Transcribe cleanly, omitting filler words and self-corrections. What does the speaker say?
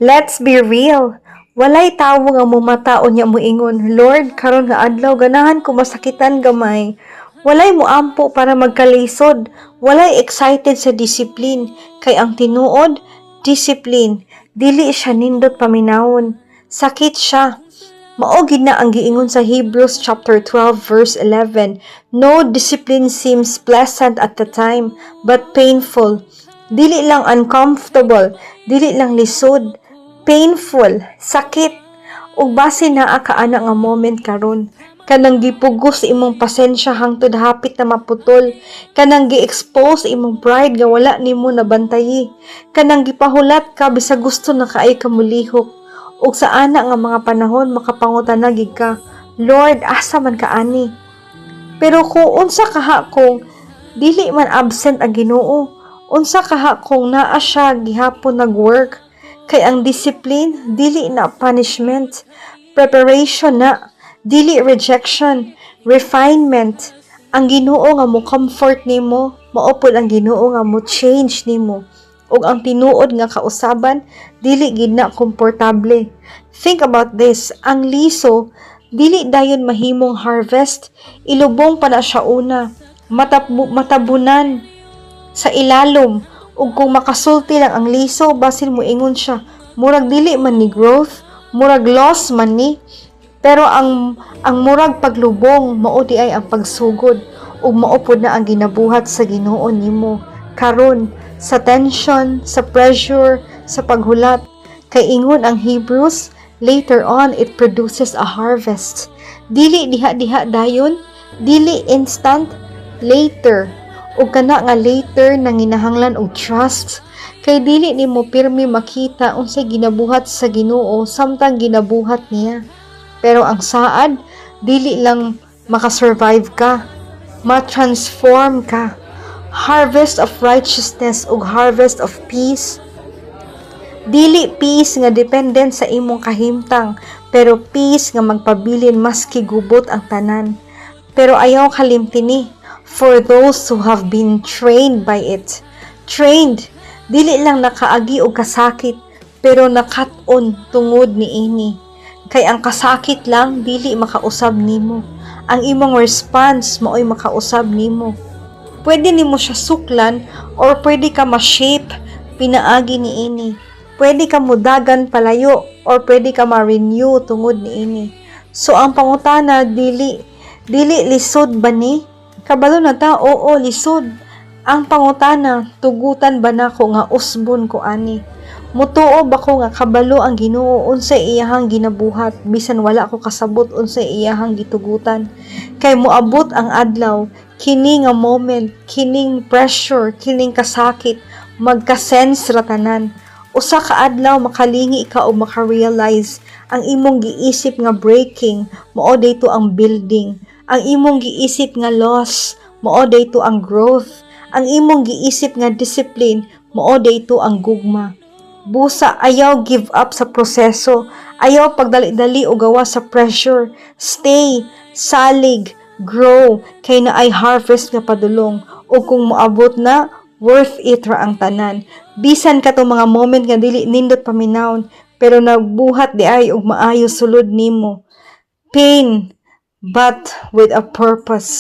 Let's be real. Walay tawo nga mumataon niya moingon, Lord, karon nga adlaw ganahan ko masakitan gamay. Walay moampo para magkalisod. Walay excited sa discipline. Kay ang tinuod, discipline. Dili siya nindot paminawon. Sakit siya. Mao gid na ang giingon sa Hebrews chapter 12 verse 11. No discipline seems pleasant at the time, but painful. Dili lang uncomfortable, dili lang lisod, painful, sakit. Ug base naa kaana nga moment karon. Kanang gipugos imong pasensya hangtod hapit na maputol. Kanang gi-expose imong pride nga wala nimo nabantayi. Kanang gipahulat ka bisag gusto na kaay ka mulihok. Ug sa ana nga mga panahon makapangutana gid ka, Lord, asa man ka ani? Pero kung unsa kaha kung dili man absent ang Ginoo, unsa kaha kung naa siya gihapon nag-work, kay ang discipline dili na punishment, preparation na, dili rejection, refinement. Ang Ginoo nga mo comfort nimo, mao pud ang Ginoo nga mo change nimo. Ug ang tinuod nga kausaban dili gid na komportable. Think about this, ang liso dili dayon mahimong harvest, ilubong pa na siya una, matabunan sa ilalom. Ug kung makasulti lang ang liso, basin mo ingon siya, murag dili man ni growth, murag loss man ni. Pero ang murag paglubong mao di ay ang pagsugod, ug mao pud na ang ginabuhat sa Ginoo nimo karon sa tension, sa pressure, sa paghulat. Kay ingon ang Hebrews, later on it produces a harvest. Dili diha-diha dayon, dili instant, later. Ug kana nga later nanginahanglan og trust. Kay dili nimo pirmi makita unsay ginabuhat sa Ginoo samtang ginabuhat niya. Pero ang saad, dili lang makasurvive ka, ma-transform ka. Harvest of righteousness ug harvest of peace. Dili peace nga dependent sa imong kahimtang, pero peace nga magpabilin maski gubot ang tanan. Pero ayaw kalimtini for those who have been trained by it. Trained, dili lang nakaagi og kasakit, pero nakat-on tungod niini. Kay ang kasakit lang dili makausab nimo. Ang imong response mao'y makausab nimo. Pwede nimo siya suklan or pwede ka ma-shape pinaagi niini. Pwede ka mudagan palayo or pwede ka ma-renew tungod niini. So ang pangutana dili lisod ba ni? Kabalo na ta, oo lisod. Ang pangutana, tugutan ba nako nga usbon ko ani? Mutuo ba ko nga kabalo ang Ginoo unsay iyahang ginabuhat bisan wala ko kasabot unsay iyahang gitugutan? Kay moabot ang adlaw, kini nga moment, kining pressure, kining kasakit, magka-sense ra tanan. Usa ka adlaw makalingi ka o maka-realize ang imong giisip nga breaking, mao dayto ang building. Ang imong giisip nga loss, mao dayto ang growth. Ang imong giisip nga discipline, mao dayto ang gugma. Busa, ayaw give up sa proseso. Ayaw pagdali-dali o gawa sa pressure. Stay, salig, grow, kay na ay harvest nga padulong. O kung moabot na, worth it ra ang tanan. Bisan ka to mga moment nga dili nindot paminawon, pero nagbuhat di ay og maayo sulod nimo. Pain, but with a purpose.